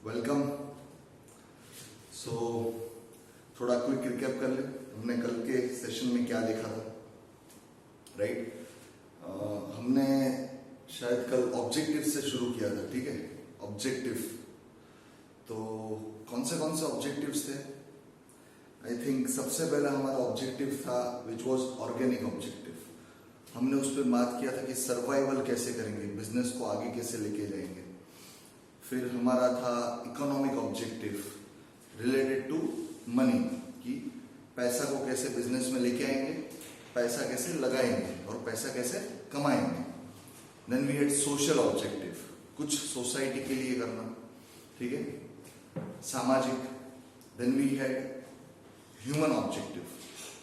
Welcome. सो थोड़ा quick recap कर ले, हमने कल के सेशन में क्या देखा था, राइट? हमने शायद कल ऑब्जेक्टिव से शुरू किया था, ठीक है? ऑब्जेक्टिव, तो कौन से ऑब्जेक्टिव्स थे? आई थिंक सबसे पहला हमारा ऑब्जेक्टिव था विच वाज ऑर्गेनिक ऑब्जेक्टिव। हमने उस पर बात किया था कि सर्वाइवल कैसे करेंगे, बिजनेस को आगे कैसे लेके जाएंगे। फिर हमारा था economic objective related to money, कि पैसा को कैसे बिजनेस में लेके आएंगे, पैसा कैसे लगाएंगे और पैसा कैसे कमाएंगे। Then we had social objective, कुछ सोसाइटी के लिए करना, ठीक है, सामाजिक। Then we had human objective,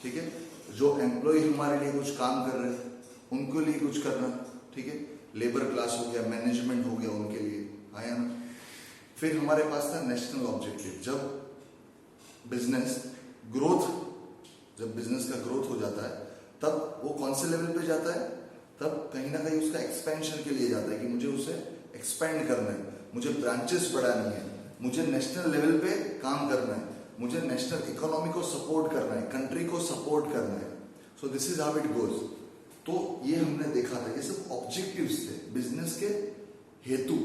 ठीक है, जो एम्प्लॉय हमारे लिए कुछ काम कर रहे हैं उनके लिए कुछ करना, ठीक है, लेबर क्लास हो गया, मैनेजमेंट हो गया, उनके लिए आया ना। फिर हमारे पास था नेशनल ऑब्जेक्टिव, जब बिजनेस का ग्रोथ हो जाता है तब वो कौन से लेवल पे जाता है, तब कहीं ना कहीं उसका एक्सपेंशन के लिए जाता है कि मुझे उसे एक्सपेंड करना है, मुझे ब्रांचेस बढ़ानी है, मुझे नेशनल लेवल पे काम करना है, मुझे नेशनल इकोनॉमी को सपोर्ट करना है, कंट्री को सपोर्ट करना है। So this is how it goes. तो ये हमने देखा था, ये सब ऑब्जेक्टिव्स थे बिजनेस के हेतु,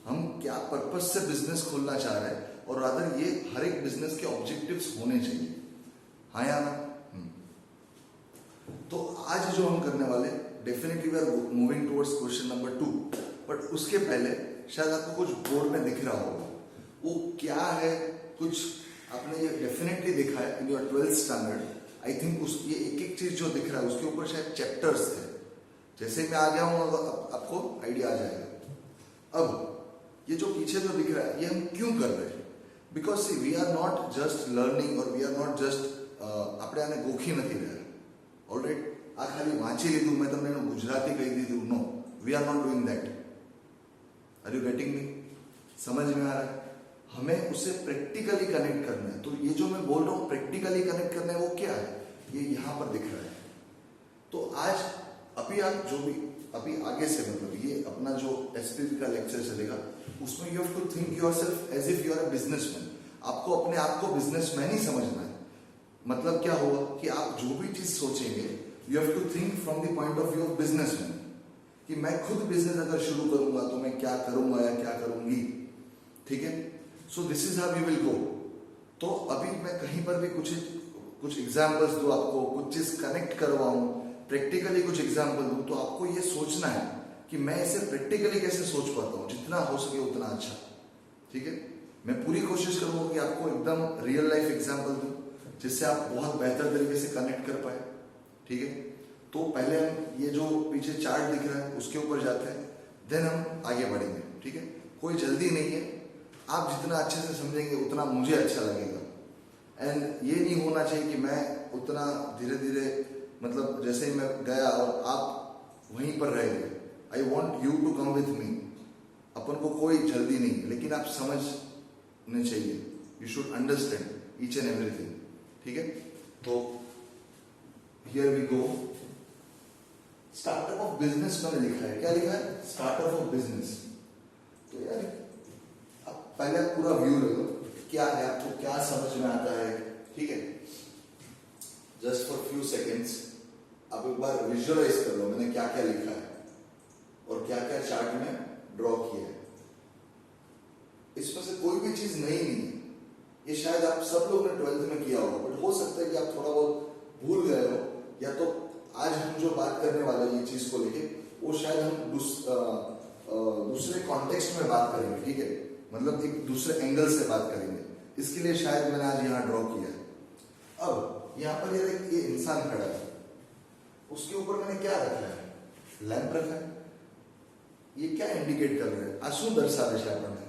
हम क्या पर्पस से बिजनेस खोलना चाह रहे हैं, और रादर ये हर एक बिजनेस के ऑब्जेक्टिव्स होने चाहिए, हाँ या ना? तो आज जो हम करने वाले, definitely we are moving towards question number 2, but उसके पहले शायद आपको कुछ बोर्ड में दिख रहा होगा, वो क्या है, कुछ आपने ये डेफिनेटली देखा है in your 12th standard. I think उस ये एक चीज जो दिख रहा है उसके ऊपर शायद चैप्टर्स थे। जैसे मैं आ गया हूं आपको आइडिया आ जाएगा। अब ये जो पीछे जो दिख रहा है ये हम क्यों कर रहे हैं? Because see we are not just learning और वी आर नॉट जस्ट આપણે આને ગોખી નથી રહ્યા, ઓલરાઈટ? આ ખાલી વાંચી લીધું, મેં તમને એનું ગુજરાતી કહી દીધું, no, we are not doing that. Are you getting me? समझ में आ रहा है? हमें उसे प्रैक्टिकली कनेक्ट करना है। तो ये जो मैं बोल रहा हूँ प्रैक्टिकली कनेक्ट करना है, वो क्या है, ये यहाँ पर दिख रहा है। तो आज अभी आप जो भी अभी आगे से मतलब ये अपना जो एसपीपी का लेक्चर चलेगा उसमें you have to think yourself as if you are a businessman. आपको अपने आप को बिजनेसमैन ही समझना है। मतलब क्या होगा कि आप जो भी चीज सोचेंगे you have to think from the point of view of businessman, कि मैं खुद बिजनेस अगर शुरू करूंगा तो मैं क्या करूंगा या क्या करूंगी, ठीक है? So this is how we will go. तो अभी मैं कहीं पर भी कुछ एग्जाम्पल्स दूं आपको, कुछ चीज कनेक्ट करवाऊं, प्रैक्टिकली कुछ एग्जाम्पल दूं, तो आपको ये सोचना है कि मैं इसे प्रैक्टिकली कैसे सोच पाता हूं, जितना हो सके उतना अच्छा, ठीक है? मैं पूरी कोशिश करूंगा कि आपको एकदम रियल लाइफ एग्जाम्पल दूं जिससे आप बहुत बेहतर तरीके से कनेक्ट कर पाए, ठीक है? तो पहले हम ये जो पीछे चार्ट दिख रहा है उसके ऊपर जाते हैं, देन हम आगे बढ़ेंगे, ठीक है? कोई जल्दी नहीं है, आप जितना अच्छे से समझेंगे उतना मुझे अच्छा लगेगा। एंड ये नहीं होना चाहिए कि मैं उतना धीरे धीरे, मतलब जैसे ही मैं गया और आप वहीं पर रह गए। I want you to come with me. अपन को कोई जल्दी नहीं, लेकिन आप समझने चाहिए, you should understand each and everything, ठीक है? तो here we go. Startup of business मैंने लिखा है, क्या लिखा है? Startup of business. तो यार पहले आप पूरा व्यू ले लो, क्या है, आपको क्या समझ में आता है, ठीक है? जस्ट फॉर फ्यू सेकेंड्स आप एक बार विजुअलाइज कर लो मैंने क्या क्या लिखा है और क्या क्या चार्ट में ड्रॉ किया है। इसमें से कोई भी चीज नई नहीं है, ये शायद आप सब लोग ने 12th में किया होगा, बट हो सकता है कि आप थोड़ा बहुत भूल गए हो, या तो आज हम जो बात करने वाले ये चीज को लेके वो शायद हम दूसरे कॉन्टेक्स्ट में बात करेंगे, ठीक है? मतलब एक दूसरे एंगल से बात करेंगे, इसके लिए शायद मैंने आज यहाँ ड्रॉ किया है। अब यहाँ पर ये इंसान खड़ा है, उसके ऊपर मैंने क्या रखा है? लैंप रखा है। ये क्या इंडिकेट कर रहा है? आंसू दर्शा रहे शायद है।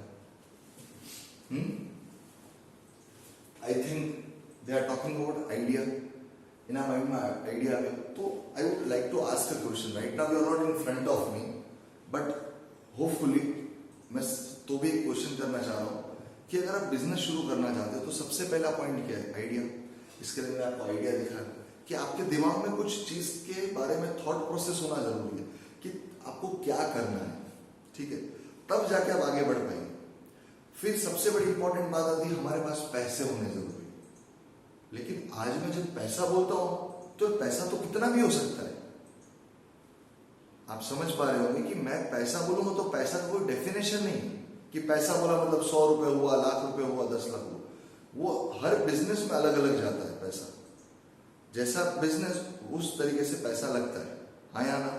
I think they are talking about idea. In our mind में आइडिया आ गया। तो I would like to ask a question. Right now you are not in front of me, but hopefully मैं तो भी एक क्वेश्चन करना चाह रहा हूं कि अगर आप बिजनेस शुरू करना चाहते हो तो सबसे पहला पॉइंट क्या है? आइडिया। इसके लिए मैंने आपको आइडिया दिखा कि आपके दिमाग में कुछ चीज के बारे में थॉट प्रोसेस होना जरूरी है कि आपको क्या करना है, ठीक है? तब जाके आप आगे बढ़ पाएंगे। फिर सबसे बड़ी इंपॉर्टेंट बात आती है हमारे पास पैसे होने जरूरी। लेकिन आज मैं जब पैसा बोलता हूं तो पैसा तो कितना भी हो सकता है। आप समझ पा रहे होंगे कि मैं पैसा बोलूंगा तो पैसा का कोई डेफिनेशन नहीं कि पैसा बोला मतलब 100 रुपए हुआ, लाख रुपए हुआ, 10 लाख हुआ। वो हर बिजनेस में अलग अलग जाता है पैसा। जैसा बिजनेस उस तरीके से पैसा लगता है। हाँ या ना?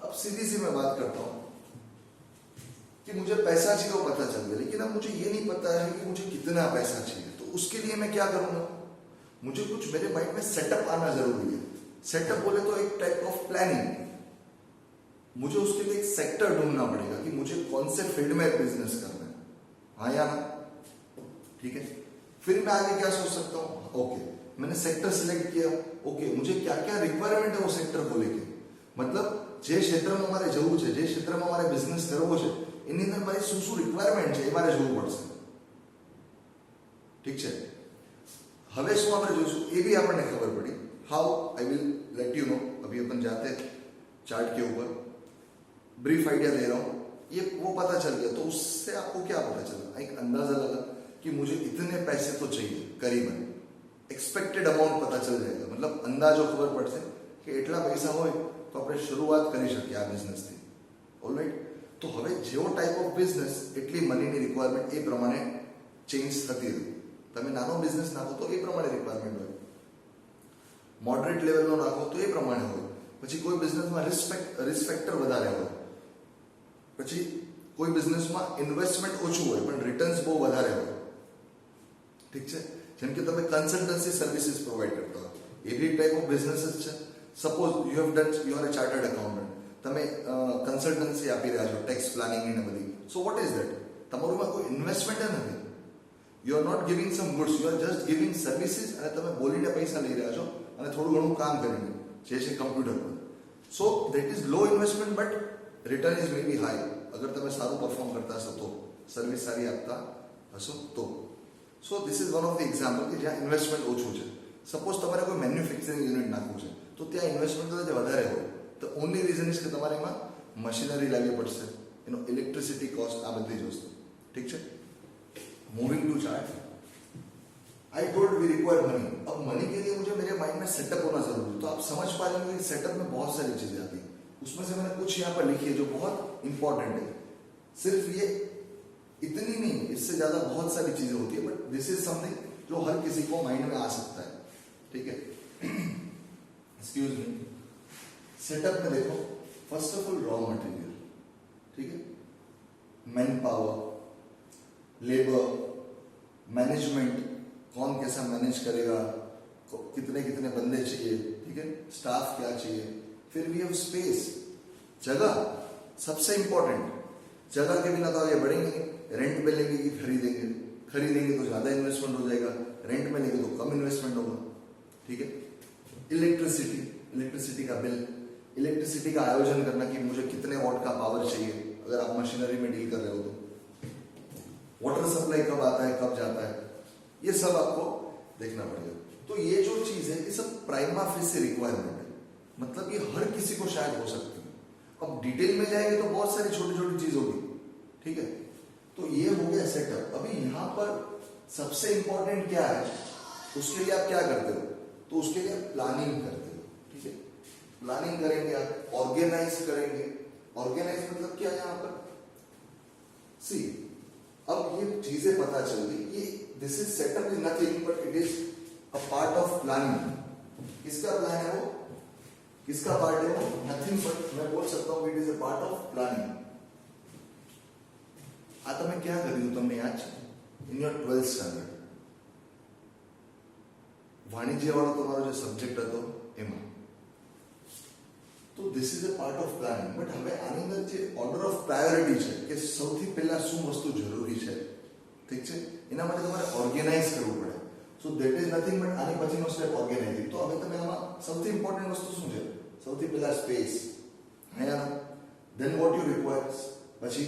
अब सीधी सी मैं बात करता हूं कि मुझे पैसा चाहिए वो पता चल गया, लेकिन अब मुझे ये नहीं पता है कि मुझे कितना पैसा चाहिए। तो उसके लिए मैं क्या करूंगा? मुझे कुछ मेरे माइंड में सेटअप आना जरूरी है। सेटअप बोले तो एक टाइप ऑफ प्लानिंग। मुझे उसके लिए एक सेक्टर ढूंढना पड़ेगा कि मुझे कौन से फील्ड में बिजनेस करना है। हाँ या ना? ठीक है। फिर मैं आगे क्या सोच सकता हूँ? ओके, मैंने सेक्टर सिलेक्ट किया। ओके, मुझे क्या क्या रिक्वायरमेंट है वो सेक्टर को लेके, मतलब જે ક્ષેત્રમાં મારે જવું છે, જે ક્ષેત્રમાં મારે બિઝનેસ કરવો છે, એની અંદર મારી શું રિક્વાયરમેન્ટ છે એ મારે જોવું પડશે। ઠીક છે। હવે શું આપણે જોઈશું એ भी આપણને ખબર પડી। How I will let you know. अभी अपन जाते हैं चार्ट के ऊपर, ब्रीफ आइडिया दे रहा हूँ, ये वो पता चल गया तो उससे आपको क्या पता चला? एक अंदाजा लगा कि मुझे इतने पैसे तो चाहिए, करीबन एक्सपेक्टेड अमाउंट पता चल जाएगा। मतलब अंदाजो खबर पड़શે કે એટલા પૈસા હોય તો આપણે શરૂઆત કરી શકીએ આ બિઝનેસથી। ઓલરાઈટ, તો હવે જેવો ટાઈપ ઓફ બિઝનેસ એટલી મનીની રિક્વાયરમેન્ટ એ પ્રમાણે ચેન્જ થતી રહે। તમે નાનો બિઝનેસ નાખો તો એ પ્રમાણે રિક્વાયરમેન્ટ હોય, મોડરેટ લેવલનો નાખો તો એ પ્રમાણે હોય, પછી કોઈ બિઝનેસમાં રિસ્ક ફેક્ટર વધારે હોય, પછી કોઈ બિઝનેસમાં ઇન્વેસ્ટમેન્ટ ઓછું હોય પણ રિટર્ન્સ બહુ વધારે હોય। ઠીક છે। જેમ કે તમે કન્સલ્ટન્સી સર્વિસીસ પ્રોવાઈડ કરતા હો, એ બી ટાઈપ ઓફ બિઝનેસ જ છે। Suppose you are a chartered accountant, તમે કન્સલ્ટન્સી આપી રહ્યા છો ટેક્સ પ્લાનિંગ ને બધી। So what is that? તમારું કોઈ ઇન્વેસ્ટમેન્ટ જ નથી। You are not giving some goods, you are just giving services, અને તમે બોલીને પૈસા લઈ રહ્યા છો અને થોડું ઘણું કામ કરીને, જે છે કમ્પ્યુટર પર। So that is low investment but return is may be high. અગર તમે સારું પરફોર્મ કરતા હશો તો, સર્વિસ સારી આપતા હશો તો। So this is one of the example કે જ્યાં ઇન્વેસ્ટમેન્ટ ઓછું છે। સપોઝ તમારે કોઈ મેન્યુફેક્ચરિંગ યુનિટ નાખવું છે તો ત્યાં ઇન્વેસ્ટમેન્ટ કદાચ વધારે હોય। તો ઓનલી રીઝન ઇઝ કે તમારે એમાં મશીનરી લાવવી પડશે, એનો ઇલેક્ટ્રિસિટી કોસ્ટ, આ બધી જ વસ્તુ। ઠીક છે। Moving to chart, I told we require money. अब मनी के लिए मुझे मेरे माइंड में सेटअप होना जरूरी है। तो आप समझ पा रहे होंगे कि सेटअप में बहुत सारी चीजें आती हैं। उसमें से मैंने कुछ यहाँ पर लिखी है जो बहुत इंपॉर्टेंट है। सिर्फ ये इतनी नहीं, इससे ज्यादा बहुत सारी चीजें होती है, बट दिस इज समथिंग जो हर किसी को माइंड में आ सकता है। ठीक है। Excuse me. सेटअप में देखो, first of all raw material, ठीक है, मैन पावर, लेबर, मैनेजमेंट, कौन कैसा मैनेज करेगा, कितने कितने बंदे चाहिए, ठीक है, स्टाफ क्या चाहिए। फिर वी हैव स्पेस, जगह सबसे इंपॉर्टेंट। जगह के बिना तो आगे बढ़ेंगे। रेंट पे लेंगे कि खरीदेंगे? खरीदेंगे तो ज्यादा इन्वेस्टमेंट हो जाएगा, रेंट में लेंगे तो कम इन्वेस्टमेंट होगा। ठीक है। इलेक्ट्रिसिटी, इलेक्ट्रिसिटी का बिल, इलेक्ट्रिसिटी का आयोजन करना कि मुझे कितने वॉट का पावर चाहिए अगर आप मशीनरी में डील कर रहे हो तो। वाटर सप्लाई कब आता है, कब जाता है, ये सब आपको देखना पड़ेगा। तो ये जो चीज है ये सब प्राइमा फेसी रिक्वायरमेंट है। मतलब ये हर किसी को शायद हो सकती है। अब डिटेल में जाएंगे तो बहुत सारी छोटी छोटी चीज होगी। ठीक है। तो ये हो गया सेटअप। अभी यहाँ पर सबसे इंपॉर्टेंट क्या है, उसके लिए आप क्या करते हो? तो उसके लिए आप प्लानिंग करते हो। ठीक है। प्लानिंग करेंगे, आप ऑर्गेनाइज करेंगे। ऑर्गेनाइज मतलब क्या है यहाँ पर? सी, अब ये चीजें पता चल गई, ये this is setup is nothing but it is a part of planning. किसका प्लान है वो? किसका पार्ट है वो? नथिंग बट मैं बोल सकता हूं it is a part of planning. आ તમે क्या કર્યું તમને યાદ છે? इन योर 12th स्टैंडर्ड વાણિજ્ય વાળો તમારો જે સબ્જેક્ટ હતો એમાં। તો this is a part of planning. But હવે આની અંદર જે ઓર્ડર ઓફ પ્રાયોરિટી છે કે સૌથી પહેલા શું વસ્તુ જરૂરી છે, ઠીક છે, એના માટે તમારે ઓર્ગેનાઇઝ કરવું પડે। So that is nothing but આની પછીનો સ્ટેપ ઓર્ગેનાઇઝિંગ। તો હવે તમે આમાં સૌથી ઇમ્પોર્ટન્ટ વસ્તુ શું છે? સૌથી પહેલા સ્પેસ। હા યાર, ધેન વોટ યુ રિક્વાયર, પછી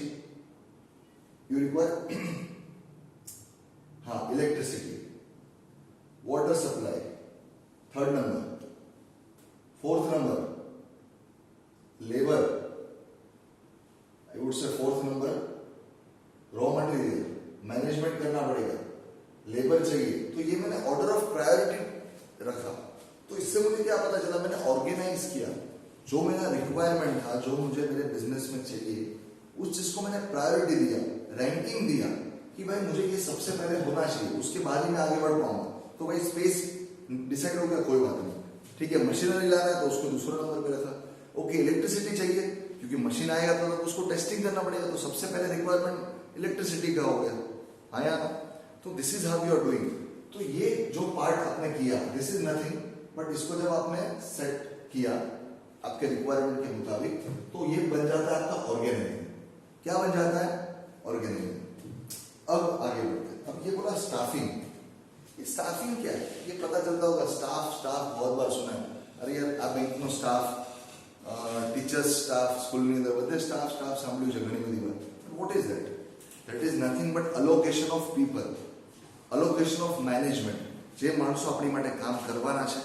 you require electricity, water supply, third number, fourth number labor, I would say fourth number raw material, management करना पड़ेगा, लेबर चाहिए, तो ये मैंने ऑर्डर ऑफ प्रायोरिटी रखा। तो इससे मुझे क्या पता चला, मैंने ऑर्गेनाइज किया जो मेरा रिक्वायरमेंट था, जो मुझे मेरे बिजनेस में चाहिए, उस चीज को मैंने प्रायोरिटी दिया, रैंकिंग दिया कि भाई मुझे ये सबसे पहले होना चाहिए, उसके बाद ही मैं आगे बढ़ पाऊंगा। तो भाई स्पेस डिसाइड हो गया, कोई बात नहीं, ठीक है। मशीनरी लाना है तो उसको दूसरे नंबर पे रखा। ओके, इलेक्ट्रिसिटी चाहिए क्योंकि मशीन आएगा तो उसको टेस्टिंग करना पड़ेगा, तो सबसे पहले रिक्वायरमेंट इलेक्ट्रिसिटी का हो गया। हाँ या ना? तो this is how you are doing. तो ये जो पार्ट आपने किया, दिस इज नथिंग बट इसको जब आपने सेट किया आपके रिक्वायरमेंट के मुताबिक, तो ये बन जाता है आपका ऑर्गेनाइजिंग। क्या बन जाता है? ऑर्गेनाइजिंग। अब आगे बढ़ते हैं। अब ये बोला स्टाफिंग। ये स्टाफिंग क्या है? ये पता चलता होगा, स्टाफ बहुत बार सुना है। अरे यार આ બેંકનો સ્ટાફ, ટીચર્સ સ્ટાફ, સ્કૂલની અંદર બધે સ્ટાફ સાંભળ્યું છે ઘણી બધી વાર. What is that? That is nothing but allocation of people, allocation of management. જે માણસો આપણી માટે કામ કરવાના છે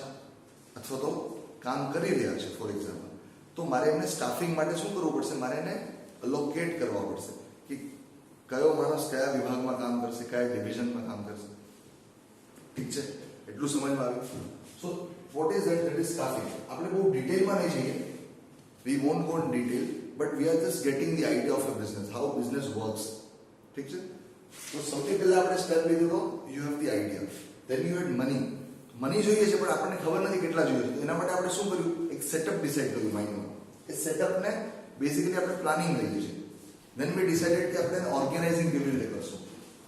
અથવા તો કામ કરી રહ્યા છે ફોર એક્ઝામ્પલ, તો મારે એમને સ્ટાફિંગ માટે શું કરવું પડશે? મારે એને અલોકેટ કરવા પડશે કે કયો માણસ કયા વિભાગમાં કામ કરશે, કયા ડિવિઝનમાં કામ કરશે. ઠીક છે, એટલું સમજમાં આવ્યું? સો what is that? That is staffing. આપણે બહુ ડિટેલમાં નહીં જઈએ, we won't go in detail, but we are just getting the idea of a business, how business works. ઠીક છે? તો સૌથી પહેલા આપણે સ્ટેપ લીધું તો you have the idea, then you had money. Money જોઈએ છે પણ આપણને ખબર નથી કેટલા જોઈએ છે, તો એના માટે આપણે શું કર્યું? એક સેટઅપ ડિસાઈડ કર્યું માઇન્ડમાં. એ સેટઅપને બેઝિકલી આપણે પ્લાનિંગ લઈએ છીએ. then we decided કે આપણે ઓર્ગેનાઇઝિંગ કેવી રીતે કરશું.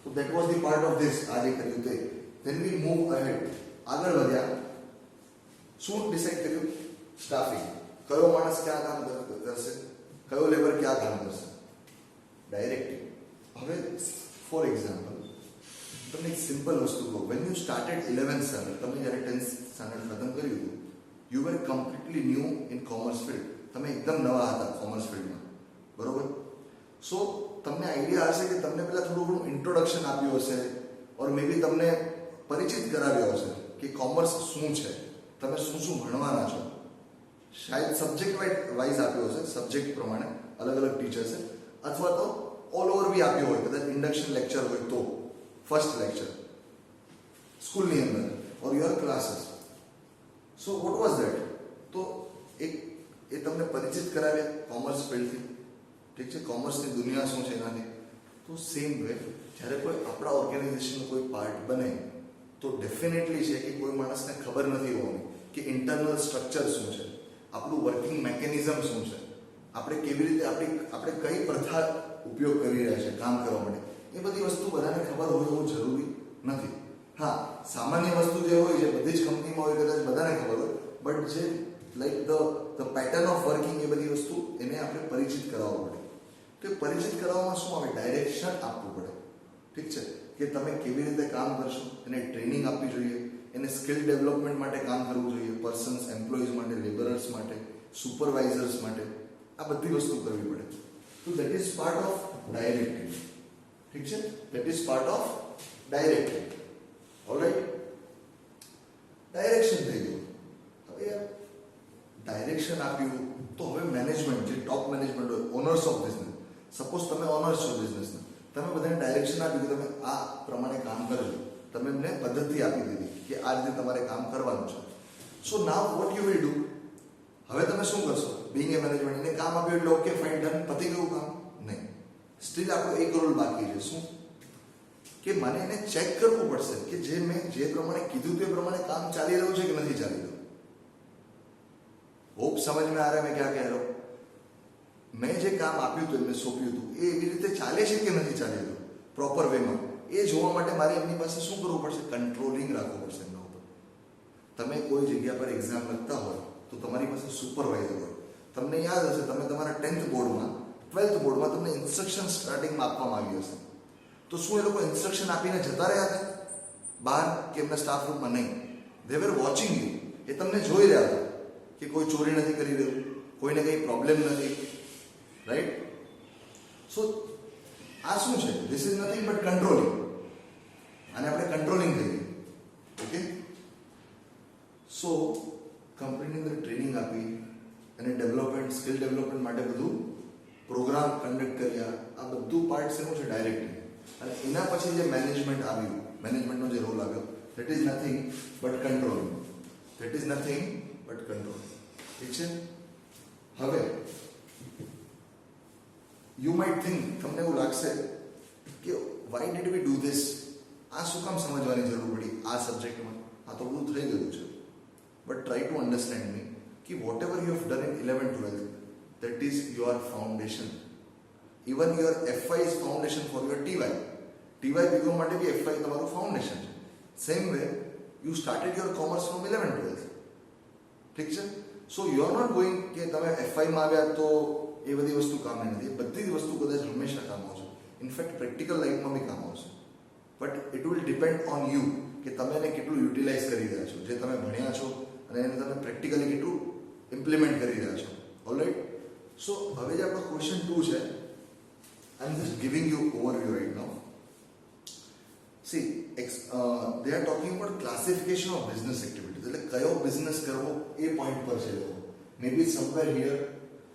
તો that was the part of this. આ જે કર્યું તે. then we move ahead, આગળ વધ્યા. શું ડિસાઈડ કર્યું? સ્ટાફિંગ. કયો માણસ ક્યાં કામ કરશે, કયો લેબર ક્યાં કામ કરશે, ડાયરેક્ટિવ. હવે ફોર એક્ઝામ્પલ તમને એક સિમ્પલ વસ્તુ કહું. When you started 11th standard, તમે જ્યારે 10th સ્ટાન્ડર્ડ ખતમ કર્યું હતું, you were completely new in commerce field. તમે એકદમ નવા હતા કોમર્સ ફિલ્ડમાં, બરોબર? સો તમને આઈડિયા હશે કે તમને પહેલાં થોડું ઘણું ઇન્ટ્રોડક્શન આપ્યું હશે, ઓર મે બી તમને પરિચિત કરાવ્યો હશે કે કોમર્સ શું છે, તમે શું ભણવાના છો. શાયદ સબ્જેક્ટ વાઇઝ આપ્યો હશે, સબ્જેક્ટ પ્રમાણે અલગ અલગ ટીચર્સે, અથવા તો ઓલ ઓવર બી આપ્યો હોય, કદાચ ઇન્ડક્શન લેક્ચર હોય તો ફર્સ્ટ લેક્ચર સ્કૂલની અંદર or your classes. So what was that? તો એક એ તમને પરિચિત કરાવ્યા કોમર્સ ફિલ્ડથી. ઠીક છે, કોમર્સની દુનિયા શું છે એનાથી. તો સેમ વે જ્યારે કોઈ આપણા ઓર્ગેનાઇઝેશનનો કોઈ પાર્ટ બને તો ડેફિનેટલી છે કે કોઈ માણસને ખબર નથી હોવાની કે ઇન્ટરનલ સ્ટ્રક્ચર શું છે, આપણું વર્કિંગ મેકેનિઝમ શું છે, આપણે કેવી રીતે આપણે કઈ પ્રથા ઉપયોગ કરી રહ્યા છે કામ કરવા માટે. એ બધી વસ્તુ બધાને ખબર હોય એવું જરૂરી નથી. હા, સામાન્ય વસ્તુ જે હોય છે બધી જ કંપનીમાં હોય, કદાચ બધાને ખબર હોય, બટ જે like the pattern of working, એ બધી વસ્તુ એને આપણે પરિચિત કરાવવું પડે. તો એ પરિચિત કરાવવામાં શું આવે? ડાયરેક્શન આપવું પડે. ઠીક છે, કે તમે કેવી રીતે કામ કરશો, એને ટ્રેનિંગ આપવી જોઈએ, એને સ્કિલ ડેવલપમેન્ટ માટે કામ કરવું જોઈએ, પર્સન્સ, એમ્પ્લોઈઝ માટે, લેબરર્સ માટે, સુપરવાઇઝર્સ માટે, આ બધી વસ્તુ કરવી પડે. તો that is part of directing. ઠીક છે, that is part of directing. Alright, direction થઈ ગયું. હવે યાર ડાયરેક્શન આપ્યું તો હવે મેનેજમેન્ટ, જે ટોપ મેનેજમેન્ટ હોય, ઓનર્સ ઓફ બિઝનેસ, સપોઝ તમે ઓનર્સ છો બિઝનેસના, તમે બધાને ડાયરેક્શન આપ્યું કે તમે આ પ્રમાણે કામ કરજો, તમે એમને પદ્ધતિ આપી દીધી કે આ રીતે તમારે કામ કરવાનું છે. So now what you will do? હવે તમે શું કરશો? બીંગ એ મેનેજમેન્ટ, એને કામ આપ્યું એટલે ઓકે ફાઇન ડન, પતી ગયું કામ? નહીં, સ્ટીલ આપણો એક રોલ બાકી છે. શું? કે મને એને ચેક કરવું પડશે કે જે મેં જે પ્રમાણે કીધું તે પ્રમાણે કામ ચાલી રહ્યું છે કે નથી ચાલી રહ્યું. હોપ સમજ में आ रहा है मैं क्या कह रहा हूं? મેં જે કામ આપ્યું હતું, એમને સોંપ્યું હતું, એ એવી રીતે ચાલે છે કે નથી ચાલી રહ્યું પ્રોપર વેમાં, એ જોવા માટે મારે એમની પાસે શું કરવું પડશે? કંટ્રોલિંગ રાખવું પડશે એમના ઉપર. તમે કોઈ જગ્યા પર એક્ઝામ લખતા હોય તો તમારી પાસે સુપરવાઇઝર હોય. તમને યાદ હશે, તમે તમારા 10th બોર્ડમાં 12th બોર્ડમાં તમને ઇન્સ્ટ્રક્શન સ્ટાર્ટિંગમાં આપવામાં આવી હશે. તો શું એ લોકો ઇન્સ્ટ્રક્શન આપીને જતા રહ્યા હતા બહાર કે એમના સ્ટાફ રૂમમાં? નહીં, દે વેર વોચિંગ યુ. એ તમને જોઈ રહ્યા હતા કે કોઈ ચોરી નથી કરી રહ્યું, કોઈને કંઈ પ્રોબ્લેમ નથી. રાઈટ? સો આ શું છે? This is nothing but controlling. આને આપણે કંટ્રોલિંગ કહીએ. ઓકે, સો કંપનીની અંદર ટ્રેનિંગ આપી અને ડેવલપમેન્ટ, સ્કિલ ડેવલપમેન્ટ માટે બધું પ્રોગ્રામ કન્ડક્ટ કર્યા. આ બધું પાર્ટ શેનું છે? ડાયરેક્ટિંગ. અને એના પછી જે મેનેજમેન્ટ આવ્યું, મેનેજમેન્ટનો જે રોલ આવ્યો, that is nothing but control. That is nothing but control. ઠીક છે. હવે યુ માઇટ થિંક, તમને એવું લાગશે કે why did we do this, આ શું કામ સમજવાની જરૂર પડી આ સબ્જેક્ટમાં, આ તો બધું થઈ ગયું છે. But try to understand me કે whatever you have done in 11th-12th, that is your foundation. Even your FY is foundation for your TY. TY become માટે બી FY તમારું ફાઉન્ડેશન છે. Same way you started your commerce from 11th-12th. ઠીક છે. So you are not going કે તમે FY માં આવ્યા તો એ બધી વસ્તુ કામની નથી. બધી જ વસ્તુ કદાચ હંમેશા કામ આવશે. ઇનફેક્ટ પ્રેક્ટિકલ લાઈફમાં બી કામ આવશે. But it will depend on you કે તમે એને કેટલું યુટિલાઇઝ કરી રહ્યા છો, જે તમે ભણ્યા છો અને એને તમે પ્રેક્ટિકલી કેટલું ઇમ્પ્લિમેન્ટ કરી રહ્યા છો. ઓલરાઈટ. સો હવે જે આપણો ક્વેશ્ચન 2 છે, I am just giving you overview right now. See they are talking about classification of business activities. એટલે કયો બિઝનેસ કરવો એ પોઈન્ટ પર છે લોકો. મે બી સમવેર હિયર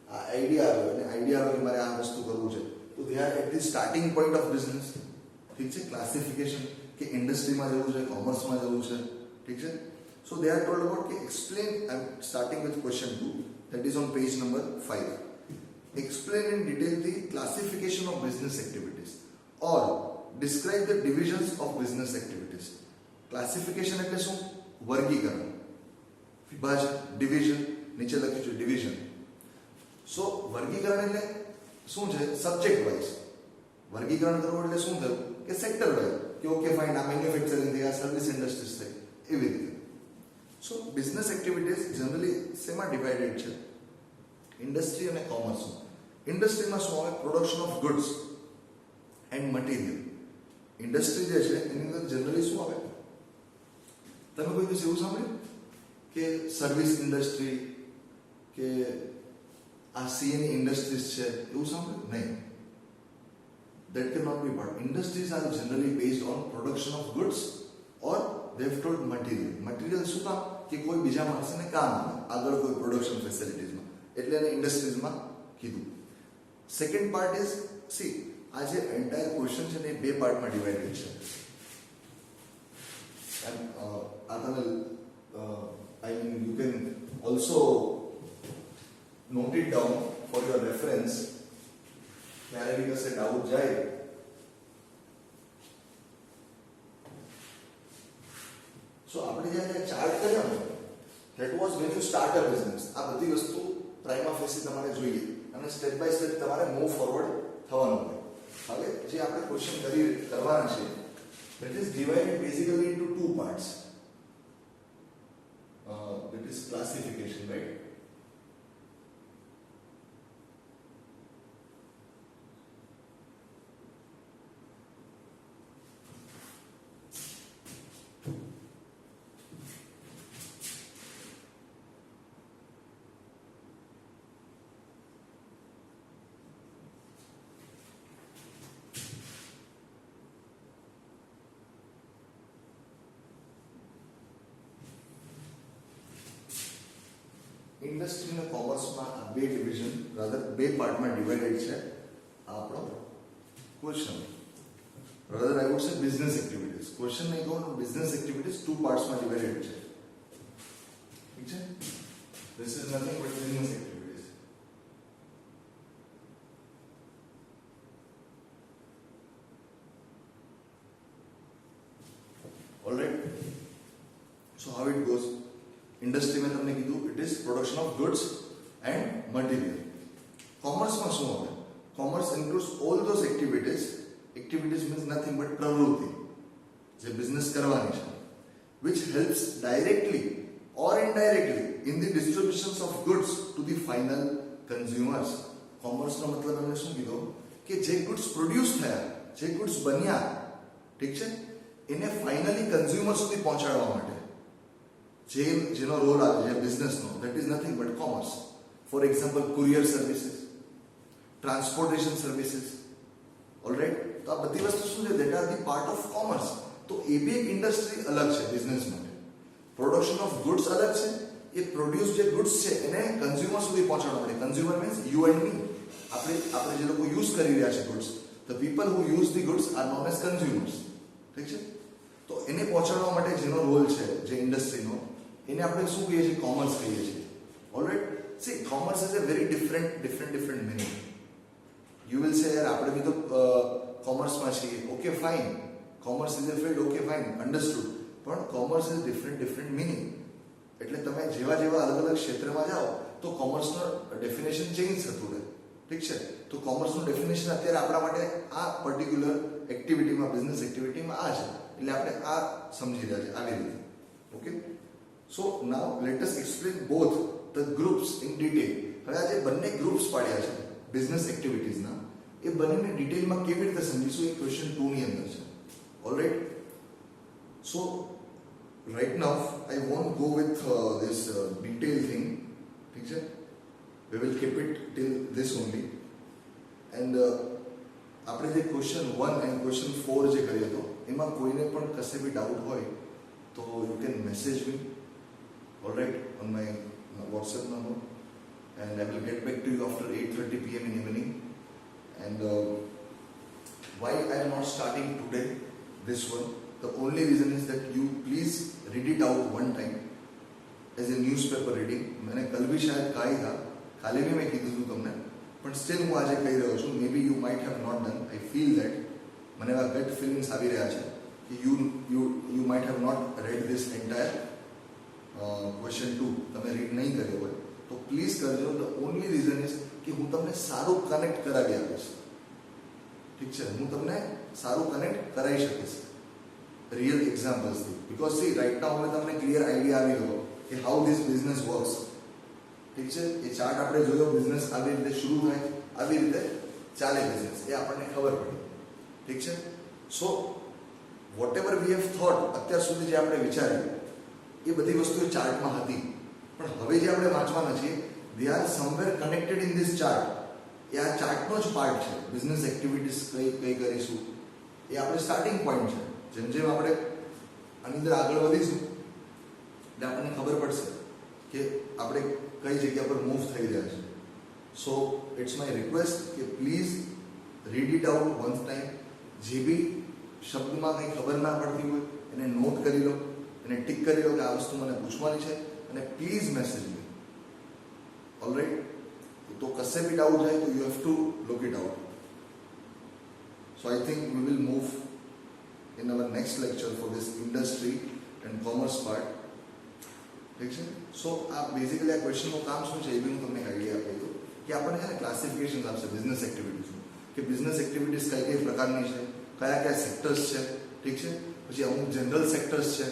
આ આઈડિયા આવ્યો અને આઈડિયા આવ્યો કે મારે આ વસ્તુ કરવું છે, તો they are at the starting point of business. ઠીક છે. ક્લાસિફિકેશન કે ઇન્ડસ્ટ્રીમાં જવું છે, કોમર્સમાં જવું છે. ઠીક છે. સો they are told about કે explain. I am starting with question 2, that is on page number 5. Explain in detail the classification of business activities or describe the divisions of business activities. Classification એટલે શું? વર્ગીકરણ, વિભાજન, division. નીચે લખ્યું છે division. સો વર્ગીકરણ એટલે શું છે? સબ્જેક્ટ વાઇઝ વર્ગીકરણ કરવું એટલે શું થયું કે સેક્ટર વાઇઝ કે ઓકે ફાઇન, આ મેન્યુફેક્ચરિંગ થઈ, આ સર્વિસ ઇન્ડસ્ટ્રીઝ થઈ, એવી રીતે. સો બિઝનેસ એક્ટિવિટીઝ જનરલી શેમાં ડિવાઇડેડ છે? ઇન્ડસ્ટ્રી અને કોમર્સમાં. ઇન્ડસ્ટ્રીમાં શું આવે? Production of goods and material. Industry જે છે એની અંદર જનરલી શું આવે? તમે કોઈ દિવસ એવું સાંભળ્યું કે સર્વિસ ઇન્ડસ્ટ્રી કે આ સીએની ઇન્ડસ્ટ્રીઝ છે, એવું સાંભળ્યું? નહીં. That cannot be part. Industries are generally based on production of goods or they have told material. Material શું કામ? કે કોઈ બીજા માણસને કામ આવે આગળ કોઈ પ્રોડક્શન ફેસિલિટીઝમાં, એટલે એને ઇન્ડસ્ટ્રીઝમાં કીધું. સેકન્ડ પાર્ટ ઇઝ, સી આ જે એન્ટાયર ક્વેશ્ચન છે ને એ બે પાર્ટમાં ડિવાઇડેડ છે. આ તમે I mean you can also note it down for your reference. ક્યારે બી કશે ડાઉટ જાય સો આપણે જ્યારે ચાર્ટ કર્યો ને, that was when you start a business. આ બધી વસ્તુ પ્રાઇમા ફેસી તમારે જોઈએ અને સ્ટેપ બાય સ્ટેપ તમારે મૂવ ફોરવર્ડ થવાનું હોય. હવે જે આપણે ક્વેશ્ચન કરવાના છે, that is divided basically into two parts. That is classification, right? Industry અને કોમર્સમાં આ બે ડિવિઝન રાધર બે પાર્ટમાં ડિવાઇડેડ છે. આ આપણો question rather I would say business activities. Question નહીં કહો, બિઝનેસ એક્ટિવિટીઝ ટુ પાર્ટ્સમાં ડિવાઇડેડ છે. ઠીક છે. This is nothing but business activities. Alright. So how it goes? Industry में तुमने कीधु it is production of goods and material. Commerce में શું આવે? Commerce includes all those activities. Activities means nothing but પ્રવૃત્તિ જે બિઝનેસ કરવાની છે, which helps directly or indirectly in the distributions of goods to the final consumers. Commerce નો મતલબ એમને શું કીધું કે જે ગુડ્સ પ્રોડ્યુસ થયા, જે ગુડ્સ બન્યા, ઠીક છે, એને ફાઇનલી કન્ઝ્યુમર સુધી પહોંચાડવા માટે જેનો રોલ આવે છે બિઝનેસનો, that is nothing but commerce. For example courier services, transportation services. Alright. તો આ બધી વસ્તુ શું છે? That are the part of commerce. તો એ બી એક ઇન્ડસ્ટ્રી અલગ છે બિઝનેસ માટે. પ્રોડક્શન ઓફ ગુડ્સ અલગ છે. એ પ્રોડ્યુસ જે ગુડ્સ છે એને કન્ઝ્યુમર સુધી પહોંચાડવા માટે. Consumer means you and me. આપણે જે લોકો યુઝ કરી રહ્યા છે goods, the people who use the goods are known as consumers. ઠીક છે? તો એને પહોંચાડવા માટે જેનો રોલ છે જે ઇન્ડસ્ટ્રીનો, એને આપણે શું કહીએ છીએ? કોમર્સ કહીએ છીએ. Alright. C, commerce is a very different meaning. You will સે યાર આપણે બી તો કોમર્સમાં છીએ. Okay fine, commerce is a field. Okay fine, understood. પણ કોમર્સ ઇઝ ડિફરન્ટ મિનિંગ. એટલે તમે જેવા અલગ અલગ ક્ષેત્રમાં જાઓ તો કોમર્સનો ડેફિનેશન ચેન્જ થતું રહે. ઠીક છે? તો કોમર્સનું ડેફિનેશન અત્યારે આપણા માટે આ પર્ટિક્યુલર એક્ટિવિટીમાં, બિઝનેસ એક્ટિવિટીમાં આ છે. એટલે આપણે આ સમજી રહ્યા છે આવી રીતે. Okay? So now let us explain both the groups in detail. હવે આ જે બંને ગ્રુપ્સ પાડ્યા છે બિઝનેસ એક્ટિવિટીઝના, એ બંનેને ડિટેલમાં કેવી રીતે સમજીશું એ ક્વેશ્ચન 2 ની અંદર છે. Alright. So right now I won't go with this detail thing. ઠીક છે? We will keep it till this only. And આપણે જે ક્વેશ્ચન 1 and ક્વેશ્ચન 4 જે કર્યો હતો એમાં કોઈને પણ કશે બી ડાઉટ હોય તો you can message me, alright, on my WhatsApp number, and I will get back to you after 8:30 p.m. in evening. And why I am not starting today this one, the only reason is that you please read it out one time as a newspaper reading. मैंने कल भी शायद कहा ही था, काले भी मैं कीधું હતું તમને, પણ સ્ટીલ હું આજે કહી રહ્યો છું. Maybe you might have not done. I feel that મને એવા ગટ ફિલિંગ્સ આવી રહ્યા છે કે you might have not read this entire question 2. તમે રીડ નહીં કર્યો હોય તો પ્લીઝ કરજો. ધ ઓનલી રીઝન ઇઝ કે હું તમને સારું કનેક્ટ કરાવી આપીશ. ઠીક છે? હું તમને સારું કનેક્ટ કરાવી શકીશ રિયલ એક્ઝામ્પલ્સથી. બિકોઝ સી, રાઇટ નાઉ હવે તમને ક્લિયર આઈડિયા આવી ગયો કે હાઉ ધીસ બિઝનેસ વર્ક્સ. ઠીક છે? એ ચાર્ટ આપણે જોયો, બિઝનેસ આવી રીતે શરૂ થાય, આવી રીતે ચાલે બિઝનેસ, એ આપણને ખબર પડી. ઠીક છે? So what ever we have thought, અત્યાર સુધી જે આપણે વિચાર્યું એ બધી વસ્તુઓ ચાર્ટમાં હતી, પણ હવે જે આપણે વાંચવાના છીએ they are somewhere connected in this chart. એ આ ચાર્ટનો જ પાર્ટ છે. બિઝનેસ એક્ટિવિટીઝ કઈ કરીશું એ આપણે સ્ટાર્ટિંગ પોઈન્ટ છે. જેમ જેમ આપણે આની અંદર આગળ વધીશું એટલે આપણને ખબર પડશે કે આપણે કઈ જગ્યા પર મૂવ થઈ રહ્યા છે. સો ઇટ્સ માય રિક્વેસ્ટ કે please read it out once time. જે બી શબ્દમાં કંઈ ખબર ના પડતી હોય એને નોટ કરી લો, એને ટિક કરી લો કે આ વસ્તુ મને પૂછવાની છે, અને પ્લીઝ મેસેજ મી. ઓલરાઈટ. તો કશે બી ડાઉટ જાય તો you have to look it out. So I think we will move in our next lecture for this industry and commerce part. ઠીક છે? સો આ બેઝિકલી આ ક્વેશ્ચનનું કામ શું છે એ બી હું તમને આઈડિયા આપી દઉં કે આપણને છે ને ક્લાસિફિકેશન આપશે બિઝનેસ એક્ટિવિટીઝનું, કે બિઝનેસ એક્ટિવિટીઝ કઈ પ્રકારની છે, કયા સેક્ટર્સ છે. ઠીક છે? પછી અમુક જનરલ સેક્ટર્સ છે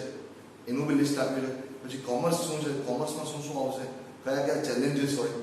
એનું બી લિસ્ટ આપેલું છે. પછી કોમર્સ શું છે, કોમર્સમાં શું આવશે, કયા ચેલેન્જીસ હોય,